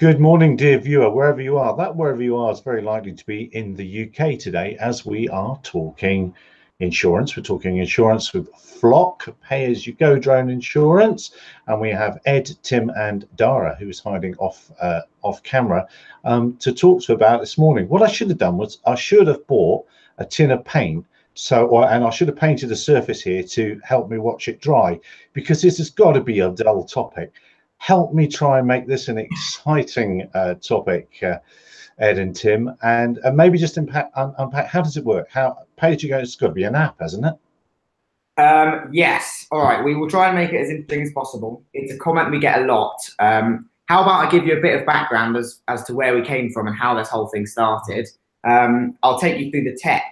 Good morning, dear viewer, wherever you are. That wherever you are is very likely to be in the UK today, as we are talking insurance. We're talking insurance with Flock, pay-as-you-go drone insurance, and we have Ed, Tim, and Dara, who is hiding off camera, to talk to about this morning. What I should have done was I should have bought a tin of paint. And I should have painted the surface here to help me watch it dry, because this has got to be a dull topic. Help me try and make this an exciting topic, Ed and Tim, and maybe just unpack how does it work? How pay-as-you-go? It's got to be an app, hasn't it? Yes. All right. We will try and make it as interesting as possible. It's a comment we get a lot. How about I give you a bit of background as to where we came from and how this whole thing started. I'll take you through the tech,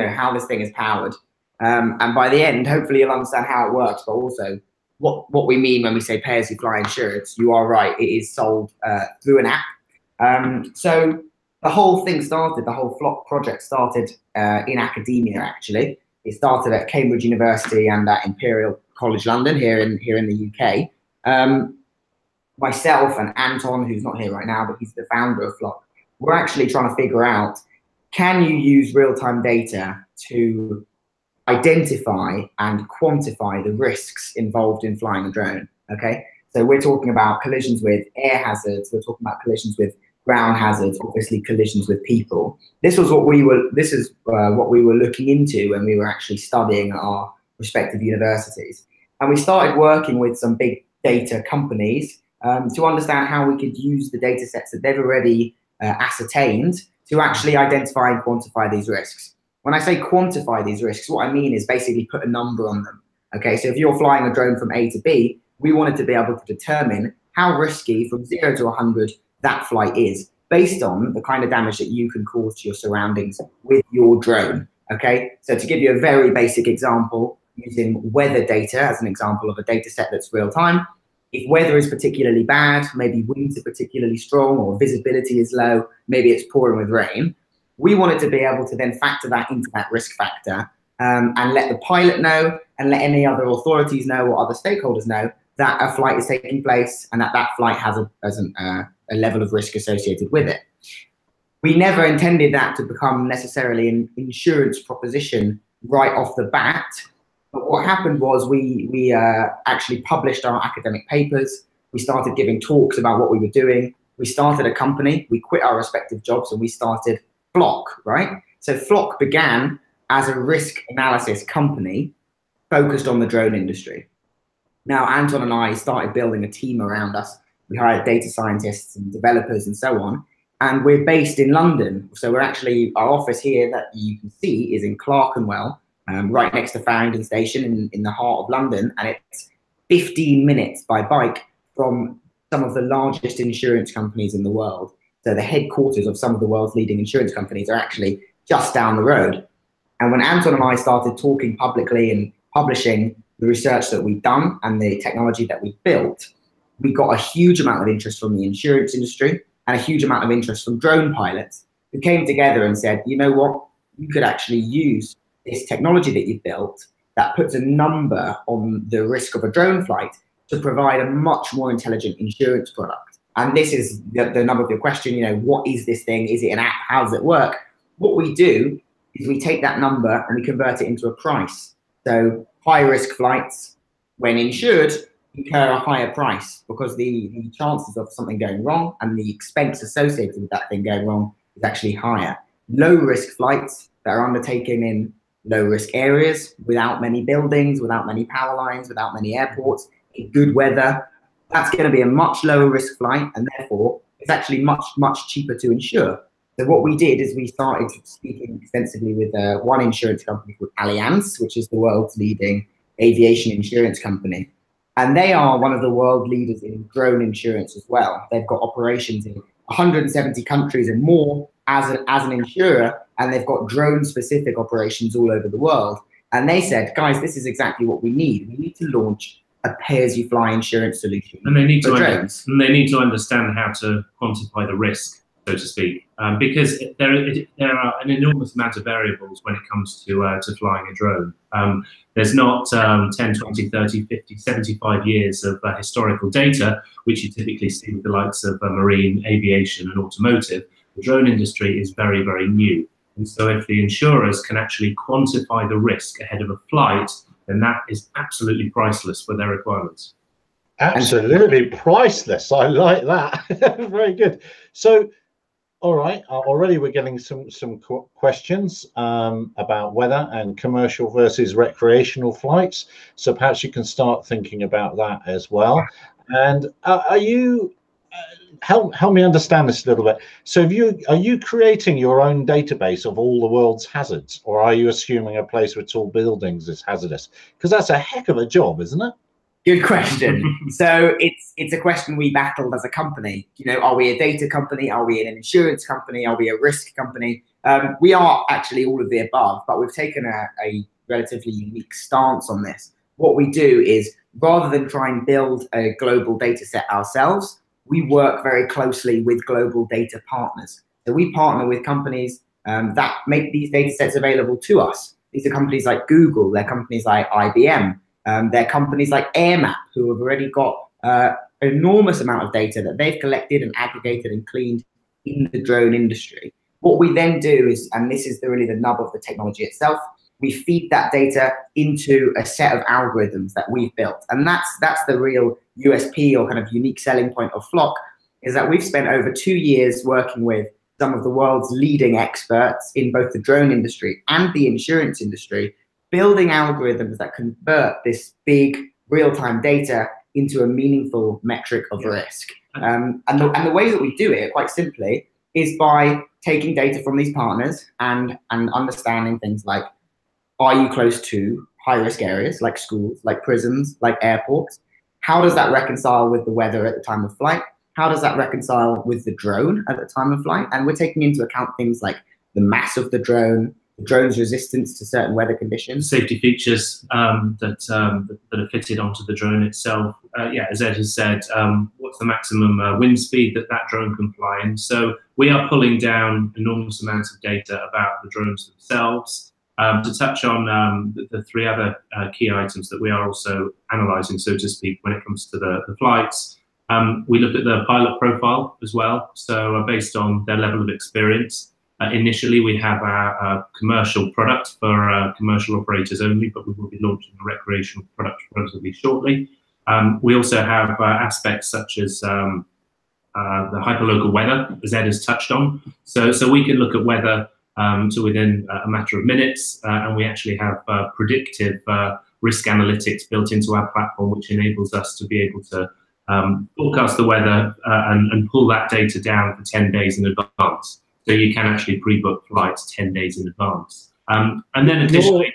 how this thing is powered, and by the end, hopefully you'll understand how it works, but also what we mean when we say pay-as-you-fly insurance. You are right, it is sold through an app. So the whole thing started, the whole Flock project started in academia, actually. It started at Cambridge University and at Imperial College London here in the UK. Myself and Anton, who's not here right now, but he's the founder of Flock, we're actually trying to figure out, can you use real-time data to identify and quantify the risks involved in flying a drone? Okay, so we're talking about collisions with air hazards, we're talking about collisions with ground hazards, obviously collisions with people. This is what we were looking into when we were actually studying at our respective universities. And we started working with some big data companies to understand how we could use the data sets that they've already ascertained to actually identify and quantify these risks. When I say quantify these risks, what I mean is basically put a number on them. Okay, so if you're flying a drone from A to B, we wanted to be able to determine how risky from 0 to 100 that flight is, based on the kind of damage that you can cause to your surroundings with your drone. Okay, so to give you a very basic example, using weather data as an example of a data set that's real time, if weather is particularly bad, maybe winds are particularly strong or visibility is low, maybe it's pouring with rain, we wanted to be able to then factor that into that risk factor and let the pilot know and let any other authorities know or other stakeholders know that a flight is taking place and that flight has a level of risk associated with it. We never intended that to become necessarily an insurance proposition right off the bat. But what happened was we actually published our academic papers. We started giving talks about what we were doing. We started a company. We quit our respective jobs and we started Flock, right? So Flock began as a risk analysis company focused on the drone industry. Now, Anton and I started building a team around us. We hired data scientists and developers and so on. And we're based in London. So we're actually, our office here that you can see is in Clerkenwell, right next to Farringdon Station in the heart of London. And it's 15 minutes by bike from some of the largest insurance companies in the world. So the headquarters of some of the world's leading insurance companies are actually just down the road. And when Anton and I started talking publicly and publishing the research that we've done and the technology that we've built, we got a huge amount of interest from the insurance industry and a huge amount of interest from drone pilots who came together and said, you know what, you could actually use this technology that you've built that puts a number on the risk of a drone flight to provide a much more intelligent insurance product. And this is the number of your question, what is this thing? Is it an app? How does it work? What we do is we take that number and we convert it into a price. So high risk flights, when insured, incur a higher price because the chances of something going wrong and the expense associated with that thing going wrong is actually higher. Low risk flights that are undertaken in low risk areas, without many buildings, without many power lines, without many airports, in good weather, that's going to be a much lower risk flight, and therefore it's actually much, much cheaper to insure. So what we did is we started speaking extensively with one insurance company called Allianz, which is the world's leading aviation insurance company. And they are one of the world leaders in drone insurance as well. They've got operations in 170 countries and more as an insurer, and they've got drone-specific operations all over the world. And they said, guys, this is exactly what we need. We need to launch a pay-as-you-fly insurance solution. And they need to understand how to quantify the risk. so to speak, because there are an enormous amount of variables when it comes to flying a drone. There's not 10, 20, 30, 50, 75 years of historical data, which you typically see with the likes of marine, aviation, and automotive. The drone industry is very, very new. And so if the insurers can actually quantify the risk ahead of a flight, then that is absolutely priceless for their requirements. Absolutely priceless. I like that. Very good. So, all right. Already we're getting some questions about weather and commercial versus recreational flights. So perhaps you can start thinking about that as well. And are you help me understand this a little bit? So are you creating your own database of all the world's hazards, or are you assuming a place with tall buildings is hazardous? Because that's a heck of a job, isn't it? Good question. So it's a question we battled as a company. You know, are we a data company? Are we an insurance company? Are we a risk company? We are actually all of the above, but we've taken a relatively unique stance on this. What we do is, rather than try and build a global data set ourselves, we work very closely with global data partners. So we partner with companies that make these data sets available to us. These are companies like Google, they're companies like IBM, they're companies like AirMap, who have already got an enormous amount of data that they've collected and aggregated and cleaned in the drone industry. What we then do is, and this is really the nub of the technology itself, we feed that data into a set of algorithms that we've built. And that's the real USP, or kind of unique selling point of Flock, is that we've spent over 2 years working with some of the world's leading experts in both the drone industry and the insurance industry, building algorithms that convert this big real-time data into a meaningful metric of risk. And the way that we do it, quite simply, is by taking data from these partners and understanding things like, are you close to high-risk areas like schools, like prisons, like airports? How does that reconcile with the weather at the time of flight? How does that reconcile with the drone at the time of flight? And we're taking into account things like the mass of the drone's resistance to certain weather conditions. Safety features that are fitted onto the drone itself. As Ed has said, what's the maximum wind speed that drone can fly in? So we are pulling down enormous amounts of data about the drones themselves. To touch on the three other key items that we are also analysing, so to speak, when it comes to the flights, we look at the pilot profile as well. So based on their level of experience, initially we have our commercial product for commercial operators only, but we will be launching a recreational product relatively shortly. We also have aspects such as the hyperlocal weather, as Ed has touched on. So we can look at weather to within a matter of minutes, and we actually have predictive risk analytics built into our platform, which enables us to be able to forecast the weather and pull that data down for 10 days in advance. So you can actually pre-book flights 10 days in advance. And then additionally,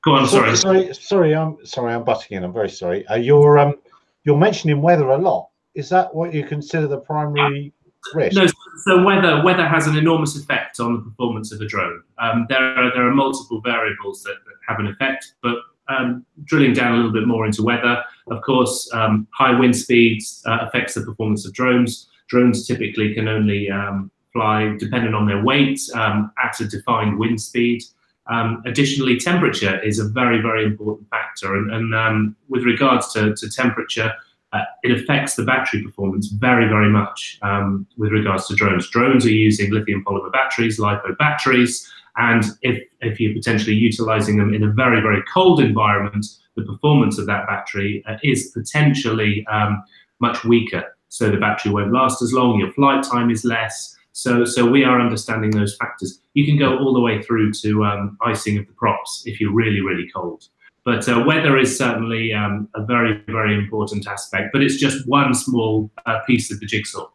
go on, sorry, I'm butting in. I'm very sorry. You're mentioning weather a lot. Is that what you consider the primary risk? No, so weather has an enormous effect on the performance of a drone. There are multiple variables that have an effect, but drilling down a little bit more into weather, of course, high wind speeds affects the performance of drones. Drones typically can only fly, depending on their weight, at a defined wind speed. Additionally, temperature is a very, very important factor, and with regards to temperature, it affects the battery performance very, very much with regards to drones. Drones are using lithium polymer batteries, LiPo batteries, and if you're potentially utilizing them in a very, very cold environment, the performance of that battery is potentially much weaker. So the battery won't last as long, your flight time is less. So we are understanding those factors. You can go all the way through to icing of the props if you're really, really cold. But weather is certainly a very, very important aspect, but it's just one small piece of the jigsaw.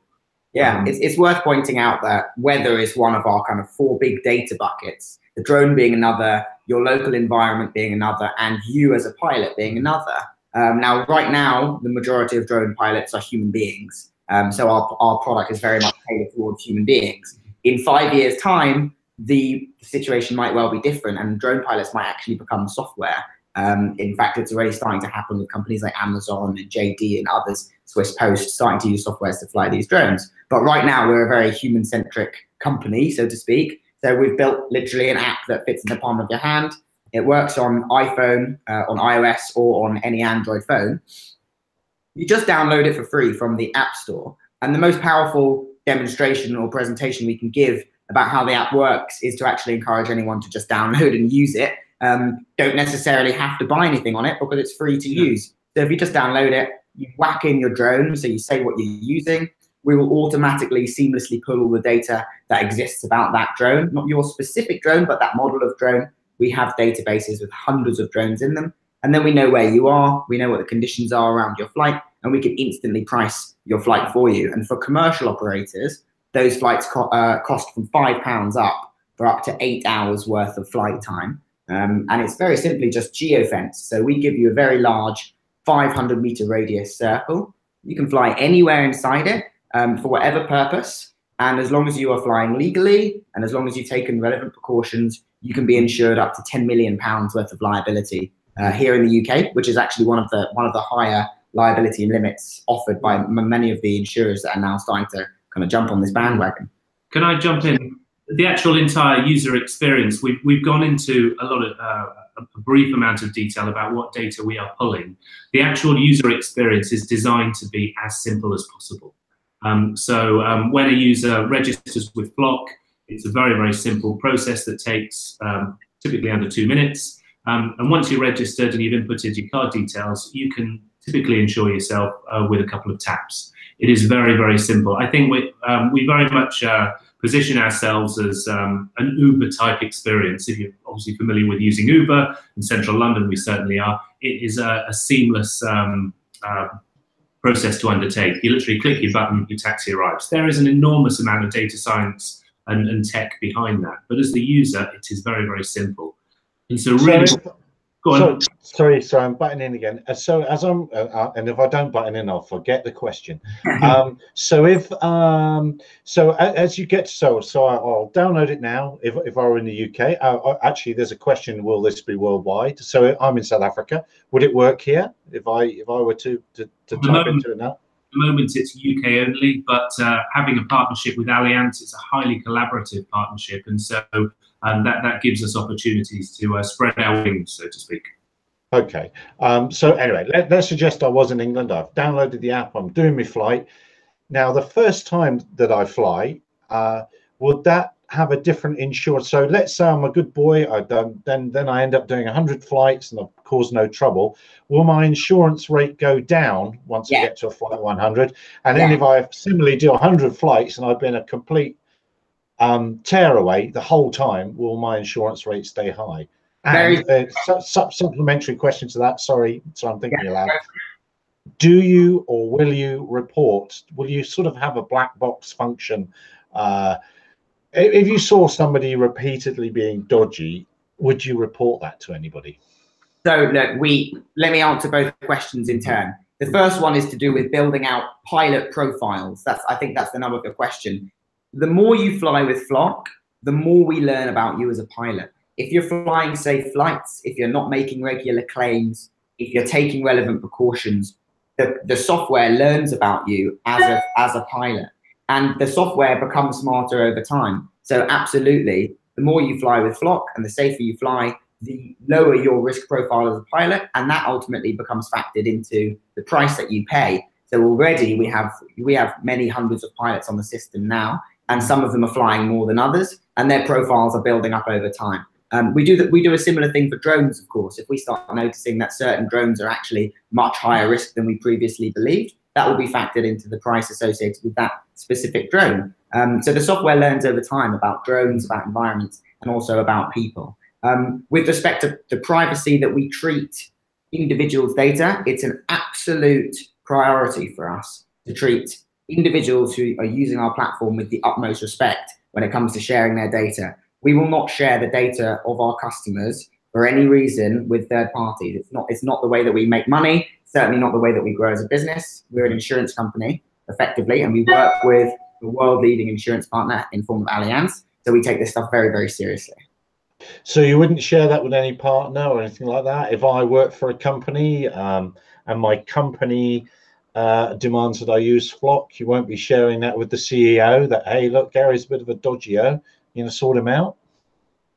Yeah, it's worth pointing out that weather is one of our kind of 4 big data buckets, the drone being another, your local environment being another, and you as a pilot being another. Now, right now, the majority of drone pilots are human beings. So our product is very much tailored towards human beings. In 5 years' time, the situation might well be different, and drone pilots might actually become software. In fact, it's already starting to happen with companies like Amazon and JD and others, Swiss Post, starting to use softwares to fly these drones. But right now, we're a very human-centric company, so to speak. So we've built literally an app that fits in the palm of your hand. It works on iPhone, on iOS, or on any Android phone. You just download it for free from the App Store. And the most powerful demonstration or presentation we can give about how the app works is to actually encourage anyone to just download and use it. Don't necessarily have to buy anything on it because it's free to use. So if you just download it, you whack in your drone, so you say what you're using, we will automatically seamlessly pull all the data that exists about that drone, not your specific drone, but that model of drone. We have databases with hundreds of drones in them. And then we know where you are, we know what the conditions are around your flight, and we can instantly price your flight for you. And for commercial operators, those flights cost from £5 up for up to 8 hours worth of flight time. And it's very simply just geofence. So we give you a very large 500-meter radius circle. You can fly anywhere inside it for whatever purpose. And as long as you are flying legally, and as long as you've taken relevant precautions, you can be insured up to £10 million worth of liability here in the UK, which is actually one of the higher liability limits offered by many of the insurers that are now starting to kind of jump on this bandwagon. Can I jump in? The actual entire user experience, we've gone into a lot of a brief amount of detail about what data we are pulling. The actual user experience is designed to be as simple as possible. So when a user registers with Flock, it's a very, very simple process that takes typically under 2 minutes. And once you're registered and you've inputted your card details, you can typically insure yourself with a couple of taps. It is very, very simple. I think we very much position ourselves as an Uber-type experience. If you're obviously familiar with using Uber in central London, we certainly are. It is a seamless process to undertake. You literally click your button, your taxi arrives. There is an enormous amount of data science and tech behind that. But as the user, it is very, very simple. And so really... Go on. Sorry, I'm butting in again. So as I'm, and if I don't button in, I'll forget the question. So as you get, so I'll download it now. If I were in the UK, actually, there's a question: will this be worldwide? So I'm in South Africa. Would it work here if I were to type into it now? At the moment, it's UK only, but having a partnership with Allianz, it's a highly collaborative partnership, and so. And that gives us opportunities to spread our wings, so to speak. Okay. So anyway, let's suggest I was in England. I've downloaded the app. I'm doing my flight. Now, the first time that I fly, would that have a different insurance? So let's say I'm a good boy. Then I end up doing 100 flights and I've caused no trouble. Will my insurance rate go down once I get to a flight 100? And then if I similarly do 100 flights and I've been a complete tear away the whole time, will my insurance rate stay high? And supplementary question to that, sorry, so I'm thinking aloud. Do you or will you report, will you sort of have a black box function? If you saw somebody repeatedly being dodgy, would you report that to anybody? So look, let me answer both questions in turn. The first one is to do with building out pilot profiles. I think that's the nub of the question. The more you fly with Flock, the more we learn about you as a pilot. If you're flying safe flights, if you're not making regular claims, if you're taking relevant precautions, the software learns about you as a pilot, and the software becomes smarter over time. So absolutely, the more you fly with Flock and the safer you fly, the lower your risk profile as a pilot, and that ultimately becomes factored into the price that you pay. So already we have many hundreds of pilots on the system now, and some of them are flying more than others, and their profiles are building up over time. We do a similar thing for drones, of course. If we start noticing that certain drones are actually much higher risk than we previously believed, that will be factored into the price associated with that specific drone. So the software learns over time about drones, about environments, and also about people. With respect to the privacy that we treat individuals' data, it's an absolute priority for us to treat individuals who are using our platform with the utmost respect when it comes to sharing their data. We will not share the data of our customers for any reason with third parties. It's not the way that we make money, certainly not the way that we grow as a business. We're an insurance company, effectively, and we work with the world-leading insurance partner in form of Allianz. So we take this stuff very, very seriously. So you wouldn't share that with any partner or anything like that? If I work for a company and my company demands that I use Flock, you won't be sharing that with the CEO that, hey, look, Gary's a bit of a dodgy-o, you know, sort him out?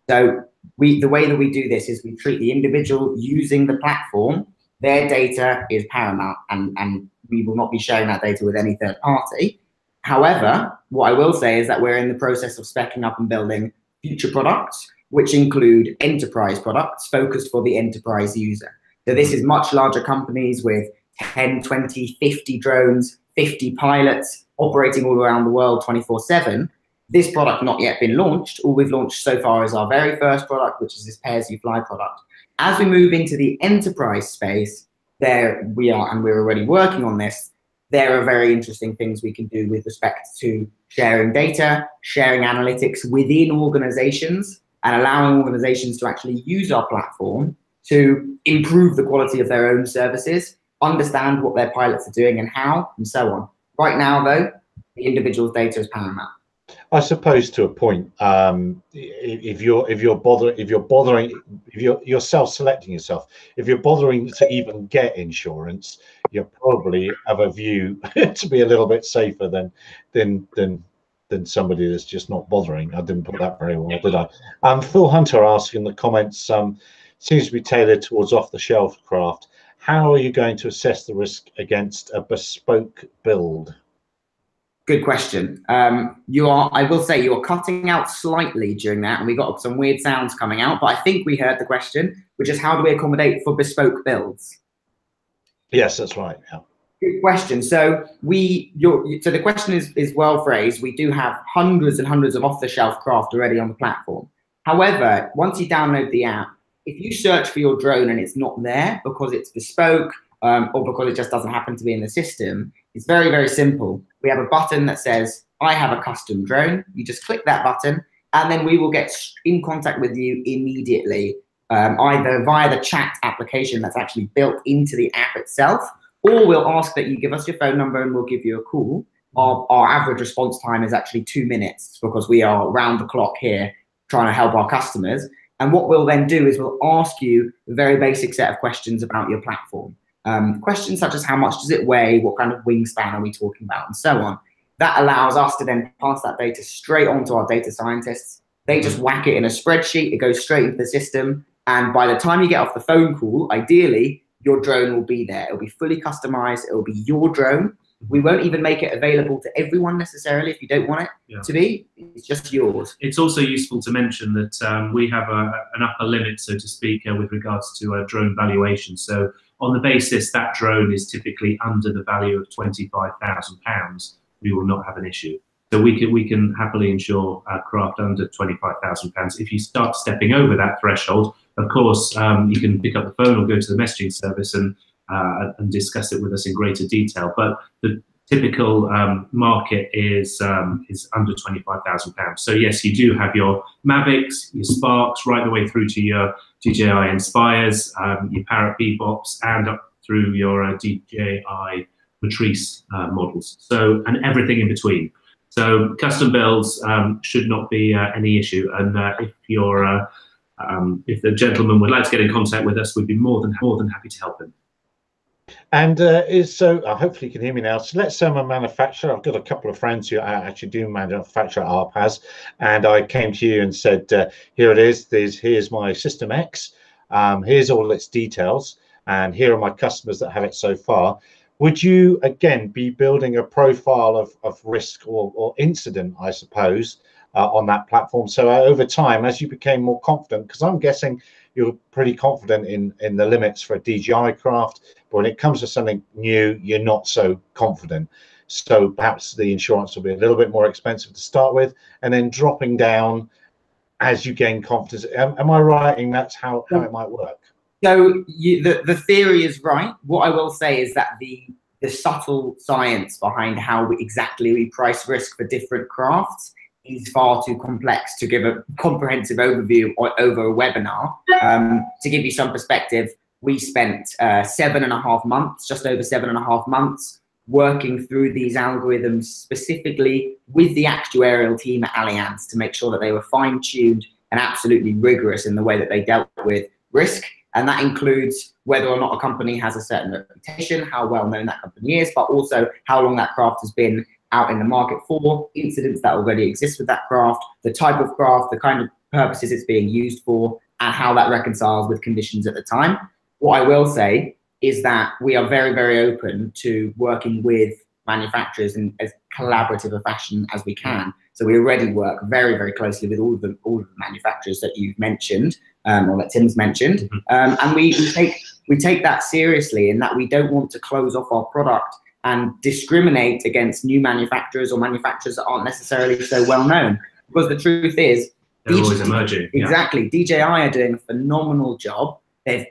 So the way that we do this is we treat the individual using the platform, their data is paramount, and we will not be sharing that data with any third party. However, what I will say is that we're in the process of speccing up and building future products, which include enterprise products focused for the enterprise user. So this is much larger companies with 10, 20, 50 drones, 50 pilots operating all around the world 24/7. This product not yet been launched. All we've launched so far is our very first product, which is this pay-as-you-fly product. As we move into the enterprise space, there we are, and we're already working on this. There are very interesting things we can do with respect to sharing data, sharing analytics within organizations, and allowing organizations to actually use our platform to improve the quality of their own services, understand what their pilots are doing and how, and so on. Right now, though, the individual's data is paramount. I suppose to a point, if you're self-selecting yourself, if you're bothering to even get insurance, you probably have a view to be a little bit safer than somebody that's just not bothering. I didn't put that very well, did I? Phil Hunter asking in the comments, seems to be tailored towards off-the-shelf craft. How are you going to assess the risk against a bespoke build? Good question. I will say you're cutting out slightly during that, and we got some weird sounds coming out, but I think we heard the question, which is how do we accommodate for bespoke builds? Yes, that's right. Yeah. Good question. So so the question is well phrased. We do have hundreds and hundreds of off-the-shelf craft already on the platform. However, once you download the app, if you search for your drone and it's not there because it's bespoke or because it just doesn't happen to be in the system, it's very, very simple. We have a button that says, I have a custom drone. You just click that button, and then we will get in contact with you immediately, either via the chat application that's actually built into the app itself, or we'll ask that you give us your phone number and we'll give you a call. Our average response time is actually 2 minutes because we are round the clock here trying to help our customers. And what we'll then do is we'll ask you a very basic set of questions about your platform. Questions such as how much does it weigh, what kind of wingspan are we talking about, and so on. That allows us to then pass that data straight on to our data scientists. They just whack it in a spreadsheet, it goes straight into the system, and by the time you get off the phone call, ideally, your drone will be there. It'll be fully customized, it'll be your drone. We won't even make it available to everyone necessarily if you don't want it to be. It's just yours. It's also useful to mention that we have an upper limit, so to speak, with regards to drone valuation. So on the basis that drone is typically under the value of £25,000, we will not have an issue. So we can happily insure a craft under £25,000. If you start stepping over that threshold, of course, you can pick up the phone or go to the messaging service and discuss it with us in greater detail. But the typical market is under £25,000. So yes, you do have your Mavics, your Sparks, right the way through to your DJI Inspires, your Parrot Bebops, and up through your DJI Matrice models. So, and everything in between. So custom builds should not be any issue. And if the gentleman would like to get in contact with us, we'd be more than happy to help him. And hopefully you can hear me now. So let's say I'm a manufacturer. I've got a couple of friends who actually do manufacture RPAS, and I came to you and said, here it is. Here's my System X. Here's all its details, and here are my customers that have it so far. Would you again be building a profile of risk or incident, I suppose, on that platform? So over time, as you became more confident, because I'm guessing you're pretty confident in the limits for a DJI craft, but when it comes to something new, you're not so confident. So perhaps the insurance will be a little bit more expensive to start with, and then dropping down as you gain confidence. Am I right in that's how it might work? So the theory is right. What I will say is that the subtle science behind how exactly we price risk for different crafts is far too complex to give a comprehensive overview over a webinar. To give you some perspective, we spent 7.5 months, just over 7.5 months, working through these algorithms specifically with the actuarial team at Allianz to make sure that they were fine-tuned and absolutely rigorous in the way that they dealt with risk. And that includes whether or not a company has a certain reputation, how well known that company is, but also how long that craft has been out in the market for, incidents that already exist with that craft, the type of craft, the kind of purposes it's being used for, and how that reconciles with conditions at the time. What I will say is that we are very, very open to working with manufacturers in as collaborative a fashion as we can. So we already work very, very closely with all of the manufacturers that you've mentioned, or that Tim's mentioned, and we take that seriously, in that we don't want to close off our product and discriminate against new manufacturers or manufacturers that aren't necessarily so well known. Because the truth is, they're always emerging. Exactly, DJI are doing a phenomenal job. They've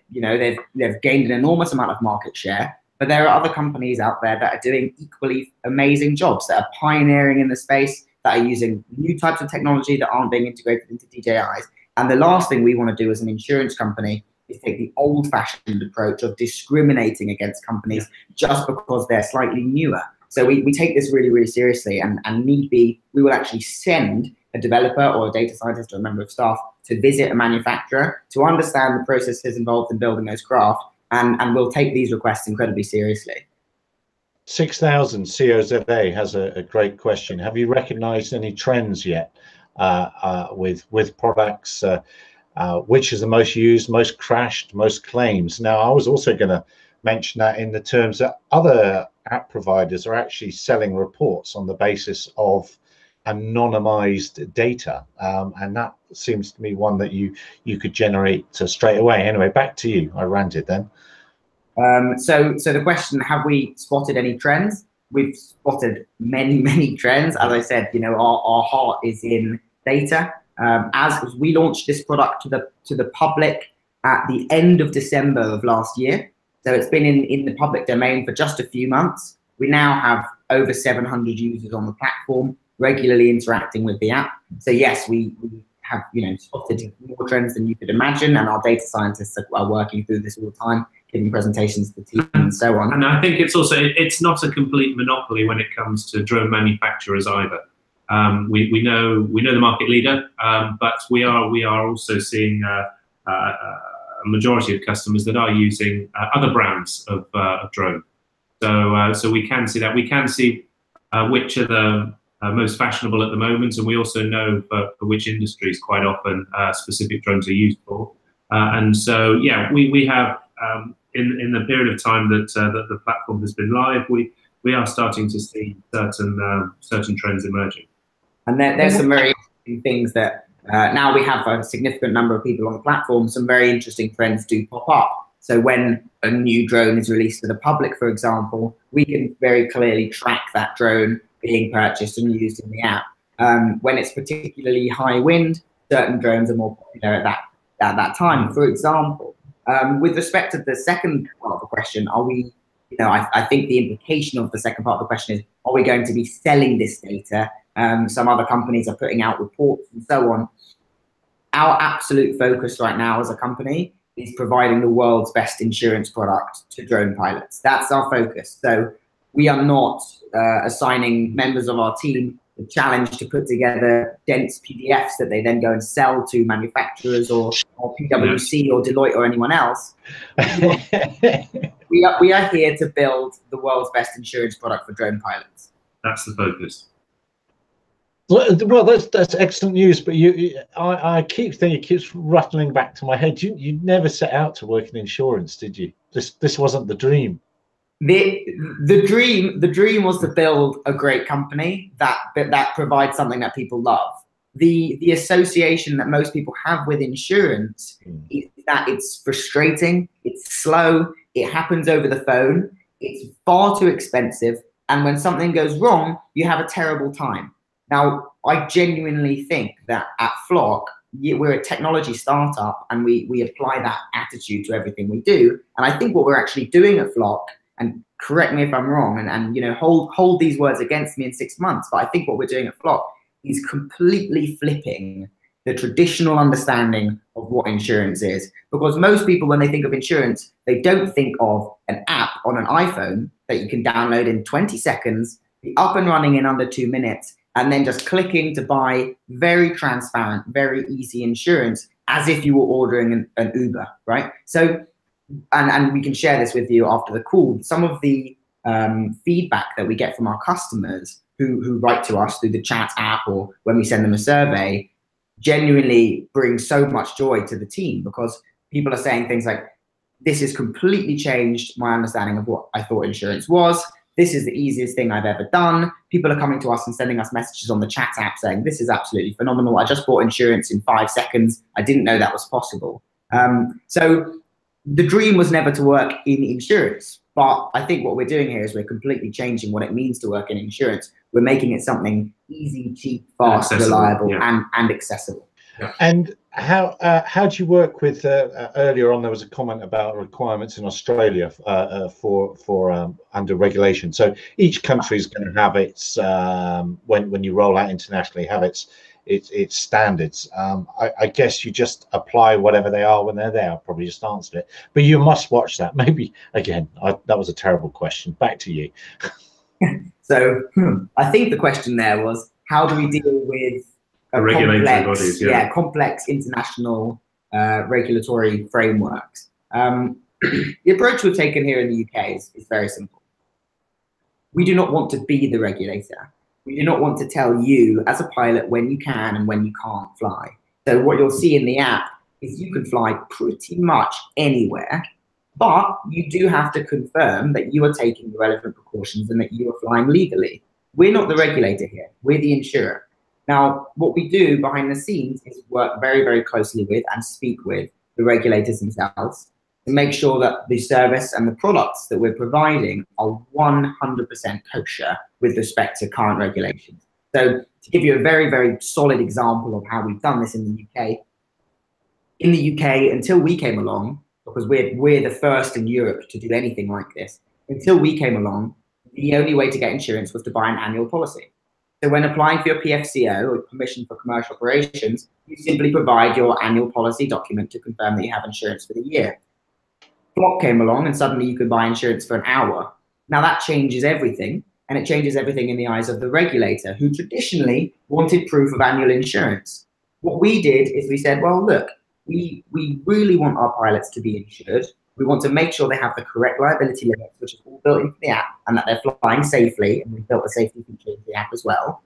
gained an enormous amount of market share. But there are other companies out there that are doing equally amazing jobs, that are pioneering in the space, that are using new types of technology that aren't being integrated into DJIs. And the last thing we want to do as an insurance company is take the old-fashioned approach of discriminating against companies just because they're slightly newer. So we take this really, really seriously, and need be, we will actually send a developer or a data scientist or a member of staff to visit a manufacturer to understand the processes involved in building those craft. And we'll take these requests incredibly seriously. 6000 COZA has a great question. Have you recognized any trends yet with products? Which is the most used, most crashed, most claims? Now, I was also going to mention that in the terms that other app providers are actually selling reports on the basis of anonymized data, and that seems to me one that you could generate straight away. Anyway, back to you. I ranted then. So the question, have we spotted any trends? We've spotted many trends. As I said, our heart is in data. As we launched this product to the public at the end of December of last year, so it's been in the public domain for just a few months. We now have over 700 users on the platform, regularly interacting with the app. So yes, we have spotted more trends than you could imagine, and our data scientists are working through this all the time, giving presentations to the team and so on. And I think it's not a complete monopoly when it comes to drone manufacturers either. We know the market leader, but we are also seeing a majority of customers that are using other brands of drone. So we can see that. We can see which are the most fashionable at the moment, and we also know for which industries quite often specific drones are used for. And so yeah, we have in the period of time that the platform has been live, we are starting to see certain trends emerging. And there's some very interesting things that now we have a significant number of people on the platform. Some very interesting trends do pop up. So when a new drone is released to the public, for example, we can very clearly track that drone being purchased and used in the app. When it's particularly high wind, certain drones are more popular at that time. For example, with respect to the second part of the question, are we, I think the implication of the second part of the question is, are we going to be selling this data? Some other companies are putting out reports and so on. Our absolute focus right now as a company is providing the world's best insurance product to drone pilots. That's our focus. So we are not assigning members of our team the challenge to put together dense PDFs that they then go and sell to manufacturers or PwC or Deloitte or anyone else. We are here to build the world's best insurance product for drone pilots. That's the focus. Well, that's excellent news. But I keep thinking, it keeps rattling back to my head. You never set out to work in insurance, did you? This wasn't the dream. The dream was to build a great company that provides something that people love. The association that most people have with insurance is that it's frustrating, it's slow, it happens over the phone, it's far too expensive, and when something goes wrong, you have a terrible time. Now, I genuinely think that at Flock, we're a technology startup, and we apply that attitude to everything we do. And I think what we're actually doing at Flock, and correct me if I'm wrong, and hold these words against me in 6 months, but I think what we're doing at Flock is completely flipping the traditional understanding of what insurance is. Because most people, when they think of insurance, they don't think of an app on an iPhone that you can download in 20 seconds, be up and running in under 2 minutes, and then just clicking to buy very transparent, very easy insurance as if you were ordering an Uber, right? So, and we can share this with you after the call. Some of the feedback that we get from our customers who write to us through the chat app or when we send them a survey genuinely brings so much joy to the team, because people are saying things like, this has completely changed my understanding of what I thought insurance was. This is the easiest thing I've ever done. People are coming to us and sending us messages on the chat app saying, this is absolutely phenomenal. I just bought insurance in 5 seconds. I didn't know that was possible. So the dream was never to work in insurance. But I think what we're doing here is we're completely changing what it means to work in insurance. We're making it something easy, cheap, fast, reliable, and accessible. Yeah. And how do you work with? Earlier on, there was a comment about requirements in Australia for under regulation. So each country is going to have its when you roll out internationally, have its standards. I guess you just apply whatever they are when they're there. I probably just answered it, but you must watch that. Maybe again, that was a terrible question. Back to you. So I think the question there was, how do we deal with regulatory bodies? Complex international regulatory frameworks. The approach we've taken here in the UK is very simple. We do not want to be the regulator. We do not want to tell you as a pilot when you can and when you can't fly. So what you'll see in the app is you can fly pretty much anywhere, but you do have to confirm that you are taking the relevant precautions and that you are flying legally. We're not the regulator here. We're the insurer. Now, what we do behind the scenes is work very, very closely with and speak with the regulators themselves to make sure that the service and the products that we're providing are 100% kosher with respect to current regulations. So to give you a very, very solid example of how we've done this in the UK, until we came along, because we're the first in Europe to do anything like this, until we came along, the only way to get insurance was to buy an annual policy. So when applying for your PFCO, or permission for commercial operations, you simply provide your annual policy document to confirm that you have insurance for the year. Flock came along and suddenly you could buy insurance for an hour. Now that changes everything, and it changes everything in the eyes of the regulator, who traditionally wanted proof of annual insurance. What we did is we said, well, look, we really want our pilots to be insured. We want to make sure they have the correct liability limits, which is all built into the app, and that they're flying safely, and we've built a safety feature into the app as well.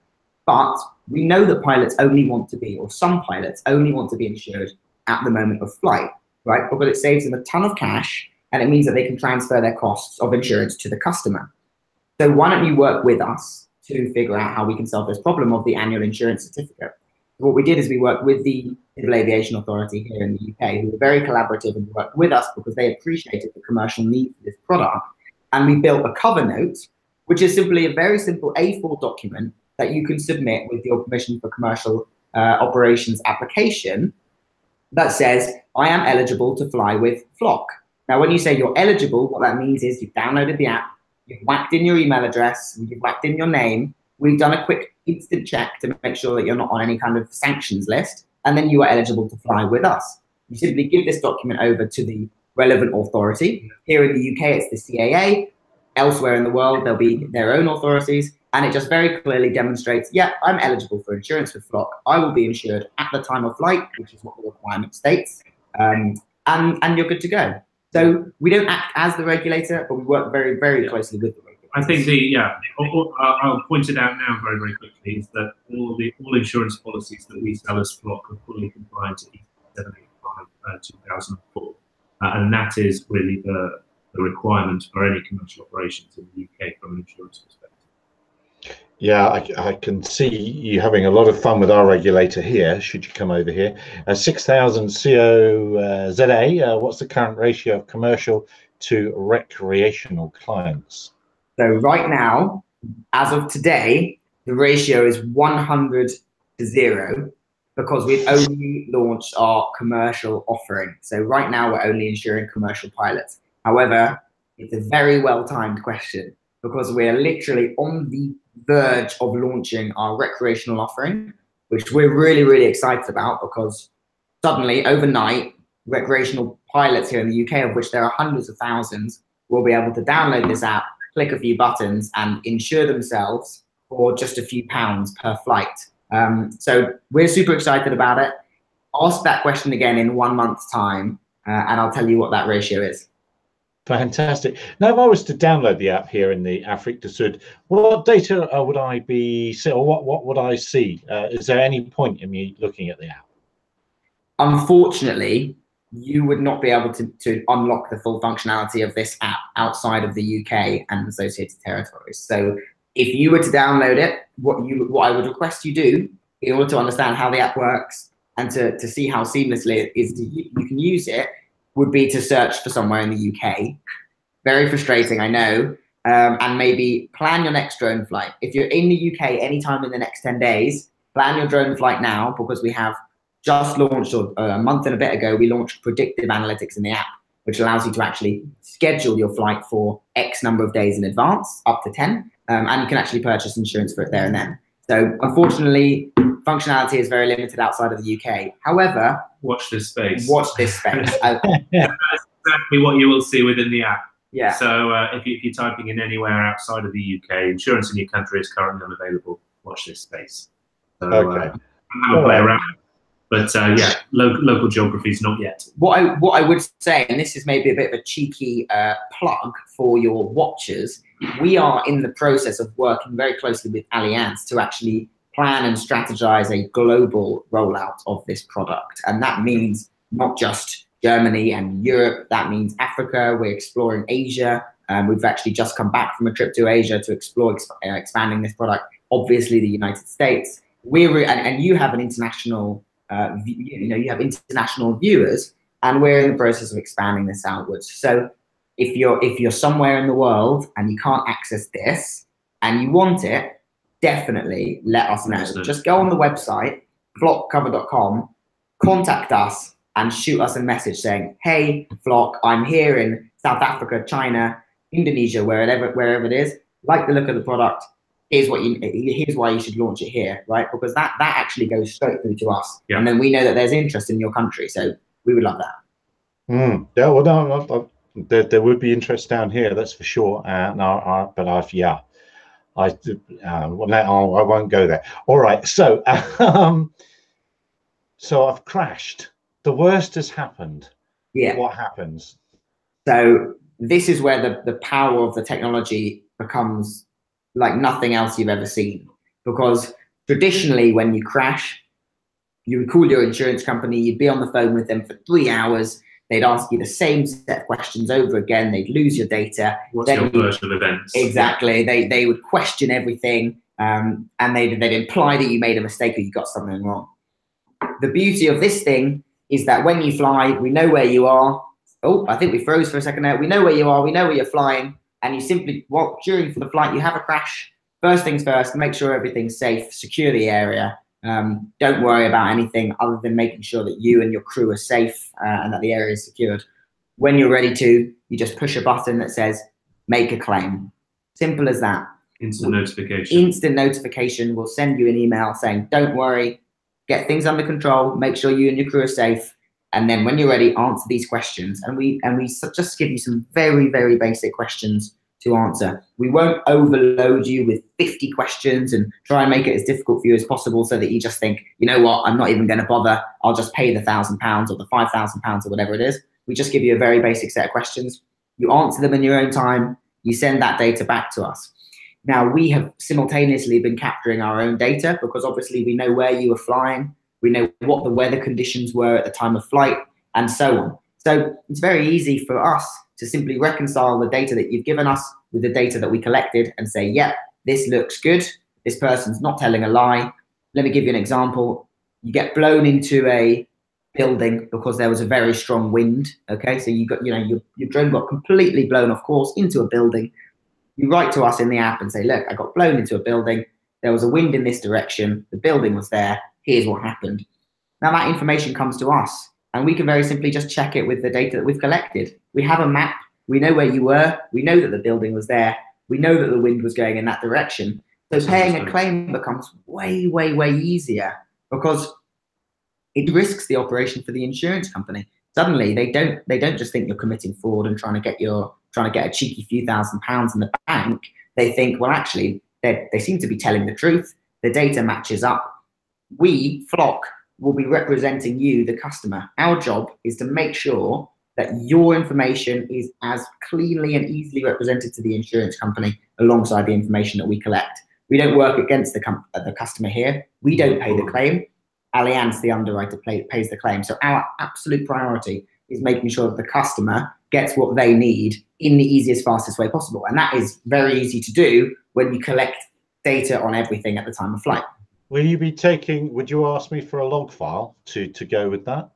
But we know that pilots only want to be, or some pilots only want to be insured at the moment of flight, right? Because it saves them a ton of cash, and it means that they can transfer their costs of insurance to the customer. So why don't you work with us to figure out how we can solve this problem of the annual insurance certificate? What we did is we worked with the Civil Aviation Authority here in the UK, who were very collaborative and worked with us because they appreciated the commercial need for this product. And we built a cover note, which is simply a very simple A4 document that you can submit with your permission for commercial operations application that says, I am eligible to fly with Flock. Now, when you say you're eligible, what that means is you've downloaded the app, you've whacked in your email address, you've whacked in your name. We've done a quick instant check to make sure that you're not on any kind of sanctions list, and then you are eligible to fly with us. You simply give this document over to the relevant authority. Here in the UK, it's the CAA. Elsewhere in the world, there'll be their own authorities, and it just very clearly demonstrates, yeah, I'm eligible for insurance with Flock. I will be insured at the time of flight, which is what the requirement states, and you're good to go. So we don't act as the regulator, but we work very, very closely with the regulator. I think I'll point it out now very, very quickly, is that all insurance policies that we sell as Flock are fully compliant to EC 785 2004, and that is really the requirement for any commercial operations in the UK from an insurance perspective. Yeah, I can see you having a lot of fun with our regulator here, should you come over here. 6,000 COZA, what's the current ratio of commercial to recreational clients? So right now, as of today, the ratio is 100 to 0 because we've only launched our commercial offering. So right now, we're only insuring commercial pilots. However, it's a very well-timed question because we're literally on the verge of launching our recreational offering, which we're really, really excited about because suddenly, overnight, recreational pilots here in the UK, of which there are hundreds of thousands, will be able to download this app, click a few buttons and insure themselves for just a few pounds per flight. So we're super excited about it. Ask that question again in 1 month's time, and I'll tell you what that ratio is. Fantastic. Now, if I was to download the app here in the Afrique du Sud, what data would I be, or what would I see? Is there any point in me looking at the app? Unfortunately, you would not be able to unlock the full functionality of this app outside of the UK and associated territories. So if you were to download it, what I would request you do in order to understand how the app works and to see how seamlessly it is you can use it, would be to search for somewhere in the UK. Very frustrating, I know. And maybe plan your next drone flight. If you're in the UK anytime in the next 10 days, plan your drone flight now, because we have just launched, or a month and a bit ago, we launched predictive analytics in the app, which allows you to actually schedule your flight for X number of days in advance, up to 10, and you can actually purchase insurance for it there and then. So unfortunately, functionality is very limited outside of the UK. However, watch this space. Watch this space. That's exactly what you will see within the app. Yeah. So if you're typing in anywhere outside of the UK, insurance in your country is currently unavailable. Watch this space. So, okay. Have a play around. But yeah, local geographies not yet. What I would say, and this is maybe a bit of a cheeky plug for your watchers, we are in the process of working very closely with Allianz to actually plan and strategize a global rollout of this product. And that means not just Germany and Europe, that means Africa, we're exploring Asia. We've actually just come back from a trip to Asia to explore expanding this product. Obviously the United States. And you have an international, you have international viewers, and we're in the process of expanding this outwards. So if you're somewhere in the world and you can't access this and you want it, definitely let us know. Just go on the website, flockcover.com, contact us and shoot us a message saying, hey, Flock, I'm here in South Africa, China, Indonesia, wherever it is, like the look of the product. Here's why you should launch it here, right? Because that actually goes straight through to us. Yeah. And then we know that there's interest in your country. So we would love that. Yeah, well, no, there would be interest down here, that's for sure. I won't go there. All right, so so I've crashed. The worst has happened. Yeah. What happens? So this is where the power of the technology becomes like nothing else you've ever seen. Because traditionally, when you crash, you would call your insurance company, you'd be on the phone with them for 3 hours. They'd ask you the same set of questions over again. They'd lose your data. What's your version of events? Exactly. They would question everything, and they'd imply that you made a mistake or you got something wrong. The beauty of this thing is that when you fly, we know where you are. Oh, I think we froze for a second there. We know where you are. We know where you're flying. And you simply, during the flight, you have a crash. First things first, make sure everything's safe, secure the area. Don't worry about anything other than making sure that you and your crew are safe and that the area is secured. When you're ready to, you just push a button that says, make a claim. Simple as that. Instant notification. Instant notification. We'll send you an email saying, don't worry, get things under control, make sure you and your crew are safe. And then when you're ready, answer these questions. And we just give you some very, very basic questions to answer. We won't overload you with 50 questions and try and make it as difficult for you as possible so that you just think, you know what, I'm not even going to bother. I'll just pay the £1,000 or the £5,000 or whatever it is. We just give you a very basic set of questions. You answer them in your own time. You send that data back to us. Now, we have simultaneously been capturing our own data because obviously we know where you were flying. We know what the weather conditions were at the time of flight and so on. So it's very easy for us to simply reconcile the data that you've given us with the data that we collected and say, yeah, this looks good. This person's not telling a lie. Let me give you an example. You get blown into a building because there was a very strong wind. Okay, so you got, your drone got completely blown off course into a building. You write to us in the app and say, look, I got blown into a building. There was a wind in this direction. The building was there. Here's what happened. Now that information comes to us and we can very simply just check it with the data that we've collected. We have a map. We know where you were. We know that the building was there. We know that the wind was going in that direction. So paying a claim becomes way, way, way easier because it risks the operation for the insurance company. Suddenly they don't just think you're committing fraud and trying to get a cheeky few £1,000s in the bank. They think, well, actually, they seem to be telling the truth. The data matches up. We, Flock, will be representing you, the customer. Our job is to make sure that your information is as cleanly and easily represented to the insurance company alongside the information that we collect. We don't work against the customer here. We don't pay the claim. Allianz, the underwriter, pays the claim. So our absolute priority is making sure that the customer gets what they need in the easiest, fastest way possible. And that is very easy to do when you collect data on everything at the time of flight. Would you ask me for a log file to go with that?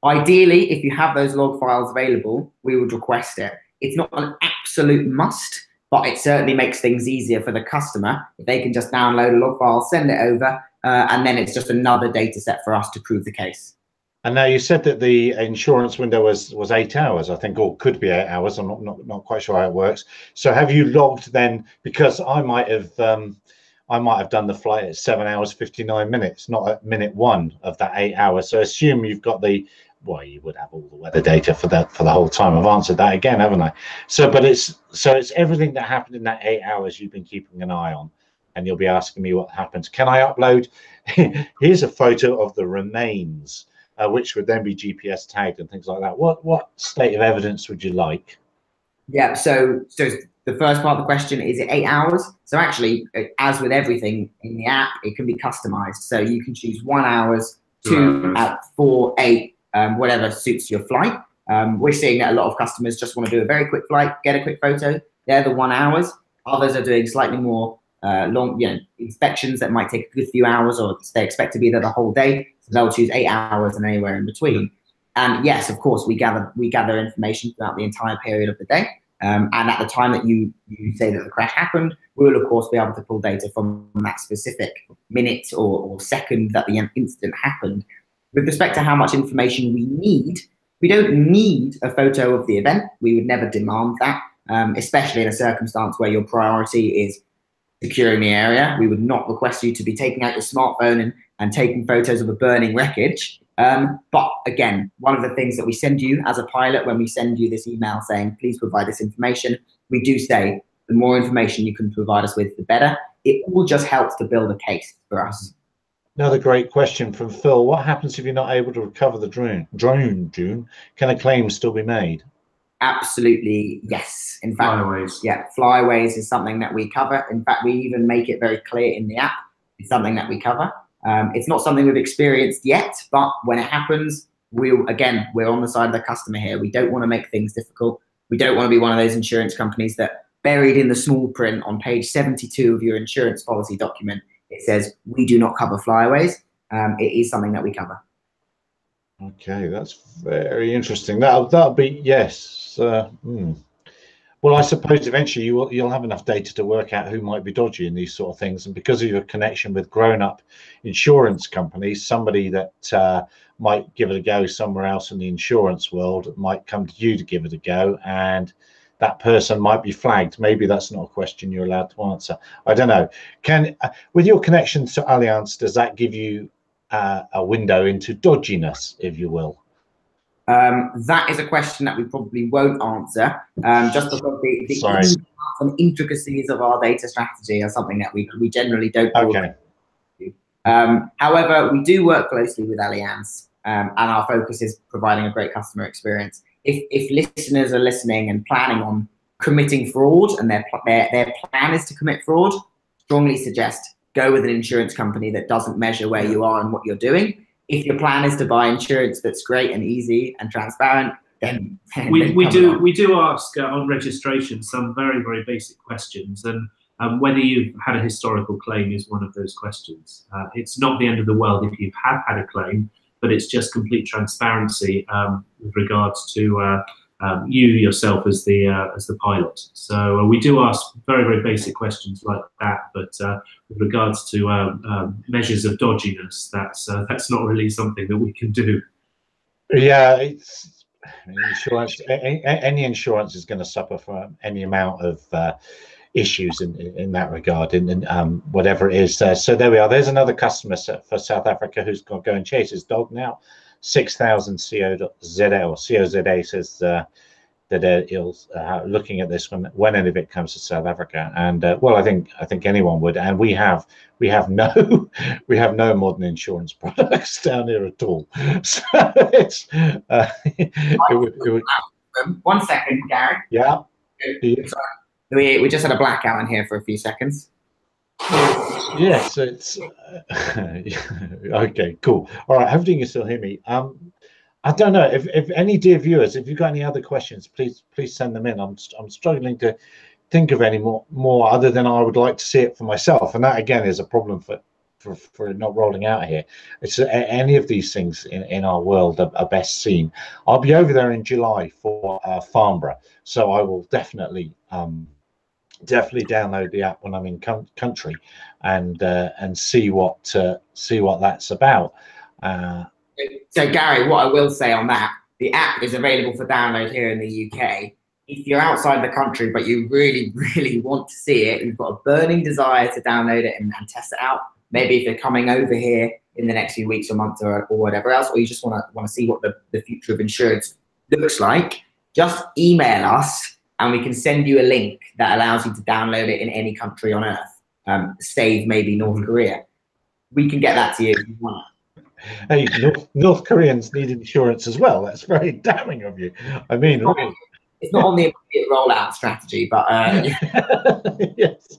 Ideally, if you have those log files available, we would request it. It's not an absolute must, but it certainly makes things easier for the customer if they can just download a log file, send it over, and then it's just another data set for us to prove the case. And now you said that the insurance window was 8 hours, I think, or could be 8 hours. I'm not quite sure how it works. So have you logged then? Because I might have done the flight at 7 hours 59 minutes, not at minute 1 of that 8 hours. So assume you've got well, you would have all the weather data for the whole time. I've answered that again, haven't I? So it's everything that happened in that 8 hours you've been keeping an eye on, and you'll be asking me what happens. Can I upload? Here's a photo of the remains, which would then be GPS tagged and things like that. What state of evidence would you like? Yeah. So the first part of the question is it 8 hours? So actually, as with everything in the app, it can be customized. So you can choose 1 hour, 2, 4, 8. Whatever suits your flight. We're seeing that a lot of customers just want to do a very quick flight, get a quick photo. They're the 1 hour. Others are doing slightly more long, inspections that might take a good few hours, or they expect to be there the whole day. So they'll choose 8 hours and anywhere in between. And yes, of course, we gather information throughout the entire period of the day. And at the time that you say that the crash happened, we will of course be able to pull data from that specific minute or second that the incident happened. With respect to how much information we need, we don't need a photo of the event. We would never demand that, especially in a circumstance where your priority is securing the area. We would not request you to be taking out your smartphone and taking photos of a burning wreckage. But again, one of the things that we send you as a pilot, when we send you this email saying, please provide this information, we do say the more information you can provide us with, the better. It all just helps to build a case for us. Another great question from Phil. What happens if you're not able to recover the drone, June? Can a claim still be made? Absolutely, yes. In fact, flyaways. Yeah, flyaways is something that we cover. In fact, we even make it very clear in the app. It's something that we cover. It's not something we've experienced yet, but when it happens, we're on the side of the customer here. We don't want to make things difficult. We don't want to be one of those insurance companies that buried in the small print on page 72 of your insurance policy document, it says, we do not cover flyaways. It is something that we cover. Okay, that's very interesting. That'll be, yes. Well, I suppose eventually you'll have enough data to work out who might be dodgy in these sort of things. And because of your connection with grown-up insurance companies, somebody that might give it a go somewhere else in the insurance world might come to you to give it a go, and that person might be flagged. Maybe that's not a question you're allowed to answer. I don't know. With your connection to Allianz, does that give you a window into dodginess, if you will? That is a question that we probably won't answer, just because the intricacies of our data strategy are something that we generally don't. Okay. However, we do work closely with Allianz, and our focus is providing a great customer experience. If listeners are listening and planning on committing fraud, and their plan is to commit fraud, strongly suggest go with an insurance company that doesn't measure where you are and what you're doing. If your plan is to buy insurance that's great and easy and transparent, then we do ask on registration some very, very basic questions, and whether you've had a historical claim is one of those questions. It's not the end of the world if you have had a claim, but it's just complete transparency with regards to you yourself as the pilot. So we do ask very, very basic questions like that, but with regards to measures of dodginess, that's not really something that we can do. Yeah, it's insurance. Any insurance is going to suffer from any amount of issues in that regard, in whatever it is. So there we are. There's another customer for South Africa who's got to go and chase his dog now. 6,000 COZA, or COZA says that are looking at this when any of it comes to South Africa. And well, I think anyone would. And we have no modern insurance products down here at all. So it's it would. 1 second, Gary. Yeah. We just had a blackout in here for a few seconds. Yes, it's okay. Cool. All right. Hopefully you can still hear me. I don't know if any dear viewers, if you've got any other questions, please send them in. I'm struggling to think of any more other than I would like to see it for myself, and that again is a problem for it not rolling out here. It's any of these things in our world are best seen. I'll be over there in July for Farnborough, so I will definitely download the app when I'm in country and see what that's about. So Gary, what I will say on that, the app is available for download here in the UK. If you're outside the country, but you really, really want to see it, you've got a burning desire to download it and test it out. Maybe if you're coming over here in the next few weeks or months or whatever else, or you just want to see what the future of insurance looks like, just email us and we can send you a link that allows you to download it in any country on earth, save maybe North Korea. We can get that to you if you want. Hey, North Koreans need insurance as well. That's very damning of you. I mean, it's not on the immediate rollout strategy, but yes.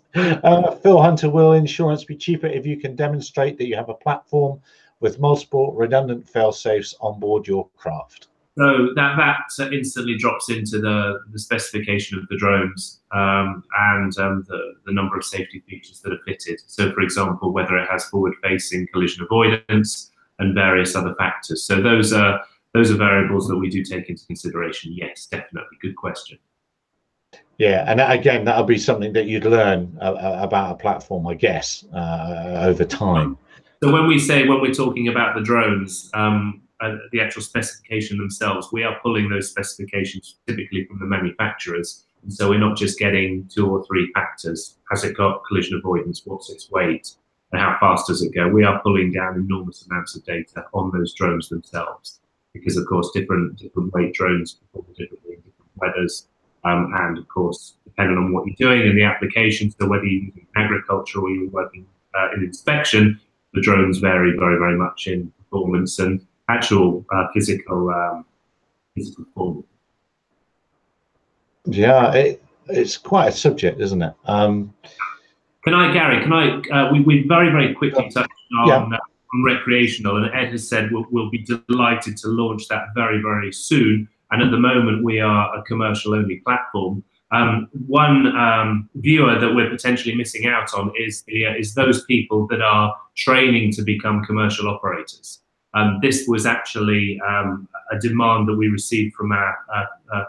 Phil Hunter, will insurance be cheaper if you can demonstrate that you have a platform with multiple redundant fail-safes on board your craft? So that instantly drops into the specification of the drones and the number of safety features that are fitted. So, for example, whether it has forward-facing collision avoidance and various other factors. So those are variables that we do take into consideration. Yes, definitely. Good question. Yeah, and again, that'll be something that you'd learn about a platform, I guess, over time. So when we're talking about the drones, the actual specification themselves, we are pulling those specifications typically from the manufacturers. And so we're not just getting 2 or 3 factors. Has it got collision avoidance? What's its weight? And how fast does it go? We are pulling down enormous amounts of data on those drones themselves, because of course different weight drones perform differently in different weathers, and of course depending on what you're doing in the application. So whether you're using agriculture or you're working in inspection, the drones vary very, very much in performance and actual physical performance. Yeah, it's quite a subject, isn't it? Gary, we very, very quickly touched on recreational, and Ed has said we'll be delighted to launch that very, very soon. And at the moment, we are a commercial-only platform. One viewer that we're potentially missing out on is those people that are training to become commercial operators. This was actually a demand that we received from our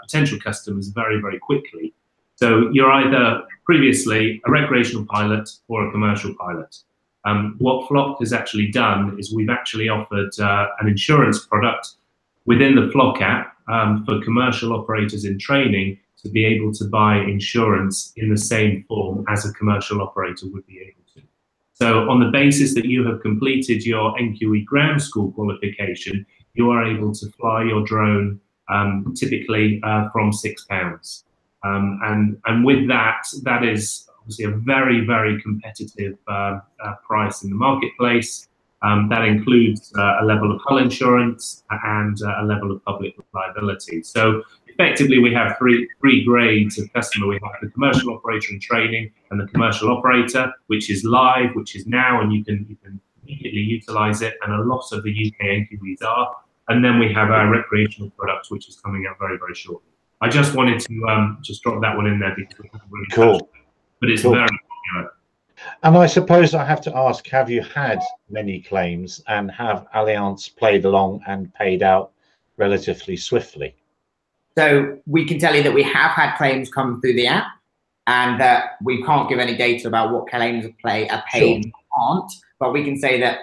potential customers very, very quickly. So you're either previously a recreational pilot or a commercial pilot. What Flock has actually done is we've actually offered an insurance product within the Flock app for commercial operators in training to be able to buy insurance in the same form as a commercial operator would be able to. So on the basis that you have completed your NQE ground school qualification, you are able to fly your drone typically from £6. And with that is obviously a very, very competitive price in the marketplace. That includes a level of hull insurance and a level of public liability. So effectively, we have three grades of customer. We have the commercial operator in training and the commercial operator, which is live, which is now, and you can immediately utilize it. And a lot of the UK NQEs are. And then we have our recreational product, which is coming out very, very shortly. I just wanted to just drop that one in there because we haven't really touched it, but it's very popular. And I suppose I have to ask, have you had many claims, and have Allianz played along and paid out relatively swiftly? So we can tell you that we have had claims come through the app, and that we can't give any data about what claims are paid and aren't, but we can say that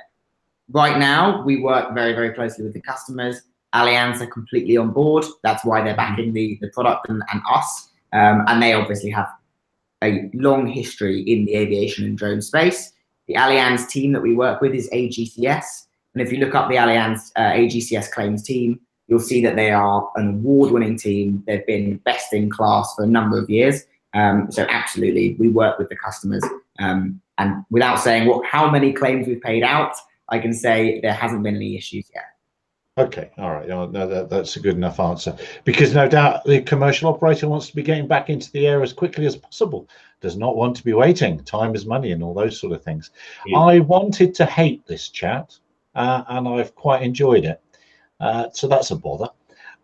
right now we work very, very closely with the customers. Allianz are completely on board. That's why they're backing the product and us. And they obviously have a long history in the aviation and drone space. The Allianz team that we work with is AGCS. And if you look up the Allianz AGCS claims team, you'll see that they are an award-winning team. They've been best in class for a number of years. So absolutely, we work with the customers. And without saying how many claims we've paid out, I can say there hasn't been any issues yet. Okay, all right. No, that's a good enough answer, because no doubt the commercial operator wants to be getting back into the air as quickly as possible, does not want to be waiting. Time is money and all those sort of things. Yeah. I wanted to hate this chat, and I've quite enjoyed it. So that's a bother.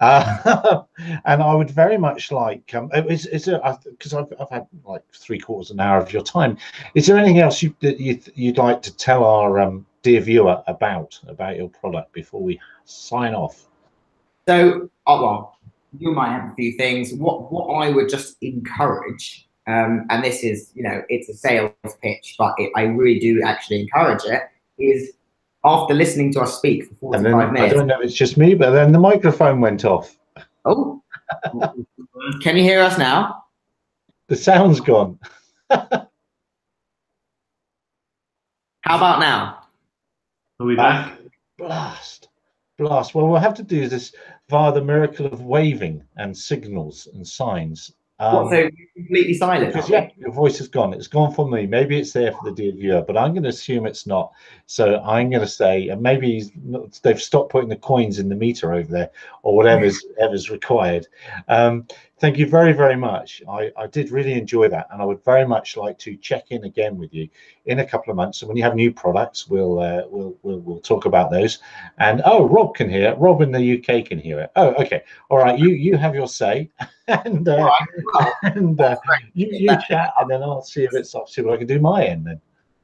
And I would very much like, because I've had like 3/4 an hour of your time. Is there anything else you'd like to tell our dear viewer about your product before we sign off? So, well, you might have a few things. What I would just encourage, and this is, it's a sales pitch, but I really do actually encourage it, is after listening to us speak for 45 minutes. I don't know if it's just me, but then the microphone went off. Oh, can you hear us now? The sound's gone. How about now? Are we back? Blast. Well, we'll have to do this via the miracle of waving and signals and signs. So you're completely silent? Because, yeah, your voice is gone. It's gone for me. Maybe it's there for the dear viewer, but I'm going to assume it's not. So I'm going to say, maybe they've stopped putting the coins in the meter over there, or whatever's required. Thank you very, very much. I did really enjoy that, and I would very much like to check in again with you in a couple of months. So when you have new products, we'll talk about those. And Rob can hear it. Rob in the UK can hear it. Oh, okay. All right. You have your say, and you chat, and then I'll see if it's up. See what I can do my end then.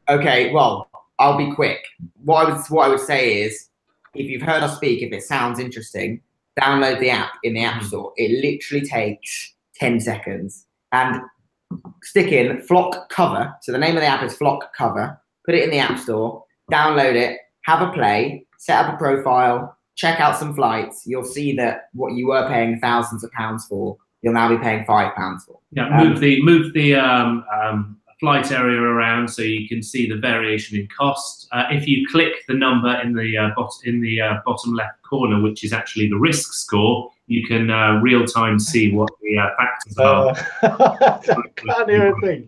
Okay. Well, I'll be quick. What I would say is, if you've heard us speak, if it sounds interesting, download the app in the App Store. It literally takes 10 seconds. And stick in Flock Cover. So the name of the app is Flock Cover. Put it in the App Store, download it, have a play, set up a profile, check out some flights. You'll see that what you were paying thousands of pounds for, you'll now be paying £5 for. Yeah, move the flight area around so you can see the variation in cost. If you click the number in the bottom left corner, which is actually the risk score, you can real-time see what the factors are. I can't hear a thing.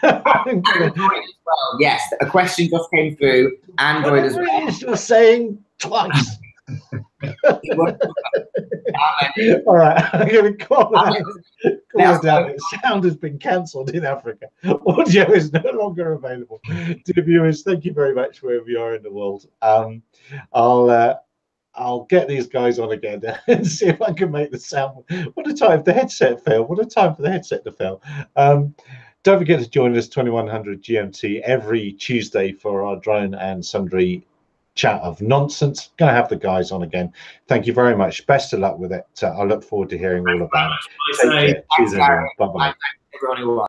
Android as well. Yes, a question just came through. Android as well. You're saying twice. All right, I'm going to call it down. Sound has been cancelled in Africa. Audio is no longer available. Dear viewers, thank you very much wherever you are in the world. I'll get these guys on again and see if I can make the sound. What a time if the headset failed. What a time for the headset to fail. Don't forget to join us 2100 GMT every Tuesday for our drone and sundry chat of nonsense. Going to have the guys on again. Thank you very much. Best of luck with it. I look forward to hearing all about it. Take care. Cheers, everyone. Bye-bye.